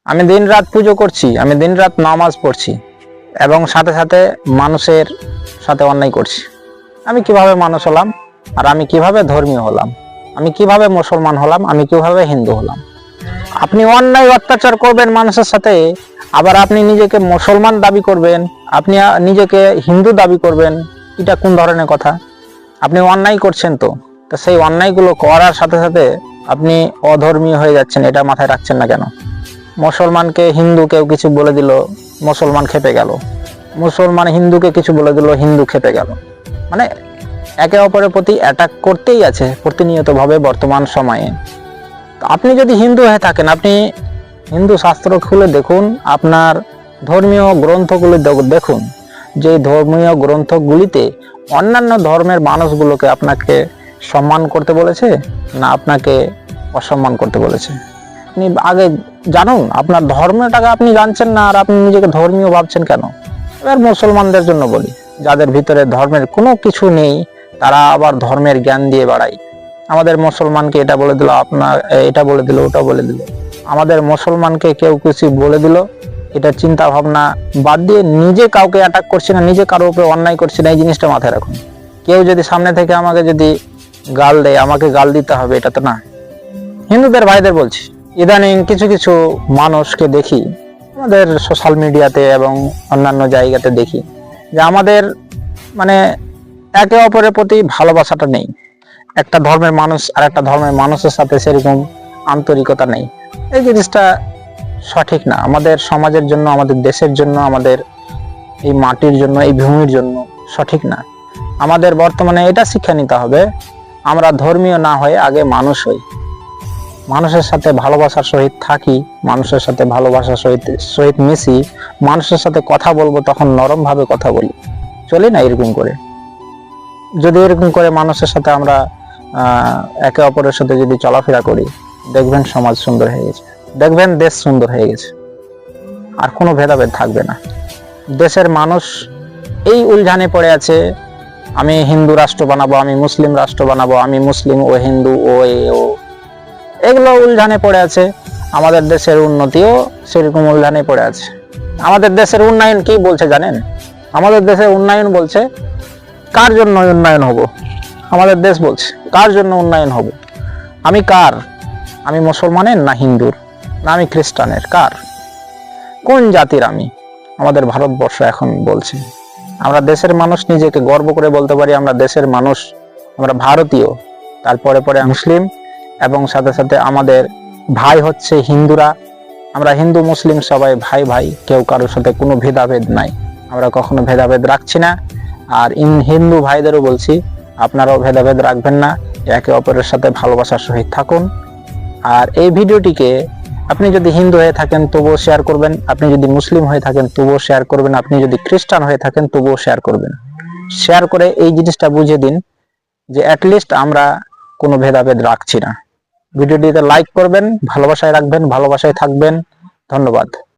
আমি দিনরাত পুজো করছি, আমি দিনরাত নামাজ পড়ছি এবং সাথে সাথে মানুষের সাথে অন্যায় করছি। আমি কিভাবে মানুষ হলাম? আর আমি কিভাবে ধর্মীয় হলাম? আমি কিভাবে মুসলমান হলাম? আমি কিভাবে হিন্দু হলাম? আপনি অন্যায় অত্যাচার করবেন মানুষের সাথে, আবার আপনি নিজেকে মুসলমান দাবি করবেন, আপনি নিজেকে হিন্দু দাবি করবেন। এটা কোন ধরনের কথা? আপনি অন্যায় করছেন, তো সেই অন্যায়গুলো করার সাথে সাথে আপনি অধর্মীয় হয়ে যাচ্ছেন, এটা মাথায় রাখছেন না কেন? মুসলমানকে হিন্দু কেউ কিছু বলে দিল, মুসলমান খেপে গেল। মুসলমান হিন্দুকে কিছু বলে দিল, হিন্দু খেপে গেল। মানে একে অপরের প্রতি অ্যাটাক করতেই আছে প্রতিনিয়ত ভাবে বর্তমান সময়ে। আপনি যদি হিন্দু হয়ে থাকেন, আপনি হিন্দু শাস্ত্র খুলে দেখুন, আপনার ধর্মীয় গ্রন্থগুলি দেখুন, যে ধর্মীয় গ্রন্থগুলিতে অন্যান্য ধর্মের মানুষগুলোকে আপনাকে সম্মান করতে বলেছে না আপনাকে অসম্মান করতে বলেছে। আপনি আগে জানুন, আপনার ধর্মটাকে আপনি জানছেন না, আর আপনি নিজেকে ধর্মীয় ভাবছেন কেন? এবার মুসলমানদের জন্য বলি, যাদের ভিতরে ধর্মের কোনো কিছু নেই, তারা আবার ধর্মের জ্ঞান দিয়ে বাড়ায়। আমাদের মুসলমানকে এটা বলে দিল, আপনার এটা বলে দিল, ওটা বলে দিল। আমাদের মুসলমানকে কেউ কিছু বলে দিল, এটা চিন্তা ভাবনা বাদ দিয়ে নিজে কাউকে অ্যাটাক করছে না, নিজে কারোর উপরে অন্যায় করছে না, এই জিনিসটা মাথায় রাখুন। কেউ যদি সামনে থেকে আমাকে যদি গাল দেয়, আমাকে গাল দিতে হবে এটা তো না। হিন্দুদের ভাইদের বলছি, ইদানিং কিছু কিছু মানুষকে দেখি আমাদের সোশ্যাল মিডিয়াতে এবং অন্যান্য জায়গাতে দেখি যে আমাদের মানে একে অপরের প্রতি ভালোবাসাটা নেই। একটা ধর্মের মানুষ আর একটা ধর্মের মানুষের সাথে সেরকম আন্তরিকতা নেই। এই জিনিসটা সঠিক না। আমাদের সমাজের জন্য, আমাদের দেশের জন্য, আমাদের এই মাটির জন্য, এই ভূমির জন্য সঠিক না। আমাদের বর্তমানে এটা শিক্ষা নিতে হবে, আমরা ধর্মীয় না হয়ে আগে মানুষ হই, মানুষের সাথে ভালোবাসার সহিত থাকি, মানুষের সাথে ভালোবাসার সহিত মিশি, মানুষের সাথে কথা বলবো তখন নরম ভাবে কথা বলি, চলি না এরকম করে। যদি এরকম করে মানুষের সাথে আমরা একে অপরের সাথে যদি চলাফেরা করি, দেখবেন সমাজ সুন্দর হয়ে গেছে, দেখবেন দেশ সুন্দর হয়ে গেছে, আর কোনো ভেদাভেদ থাকবে না। দেশের মানুষ এই উলঝানে পড়ে আছে, আমি হিন্দু রাষ্ট্র বানাবো, আমি মুসলিম রাষ্ট্র বানাবো, আমি মুসলিম ও হিন্দু ও এগুলো উলঝানে পড়ে আছে। আমাদের দেশের উন্নতিও সেরকম উলঝানে পড়ে আছে। আমাদের দেশের উন্নয়ন কি বলছে জানেন? আমাদের দেশের উন্নয়ন বলছে, কার জন্য উন্নয়ন হব? আমাদের দেশ বলছে কার জন্য উন্নয়ন হব? আমি কার? আমি মুসলমানের না হিন্দুর না আমি খ্রিস্টানের? কার? কোন জাতির আমি? আমাদের ভারতবর্ষ এখন বলছে। আমরা দেশের মানুষ নিজেকে গর্ব করে বলতে পারি আমরা দেশের মানুষ, আমরা ভারতীয়। তারপরে পরে মুসলিম, এবং সাথে সাথে আমাদের ভাই হচ্ছে হিন্দুরা। আমরা হিন্দু মুসলিম সবাই ভাই ভাই, কেউ কারোর সাথে কোনো ভেদাভেদ নাই, আমরা কখনো ভেদাভেদ রাখছি না। আর হিন্দু ভাইদেরও বলছি, আপনারাও ভেদাভেদ রাখবেন না, একে অপরের সাথে ভালোবাসার সহিত থাকুন। আর এই ভিডিওটিকে আপনি যদি হিন্দু হয়ে থাকেন তবুও শেয়ার করবেন, আপনি যদি মুসলিম হয়ে থাকেন তবুও শেয়ার করবেন, আপনি যদি খ্রিস্টান হয়ে থাকেন তবুও শেয়ার করবেন। শেয়ার করে এই জিনিসটা বুঝিয়ে দিন যে অ্যাটলিস্ট আমরা কোনো ভেদাভেদ রাখছি না। ভিডিওটিতে লাইক করবেন, ভালোবাসায় রাখবেন, ভালোবাসায় থাকবেন। ধন্যবাদ।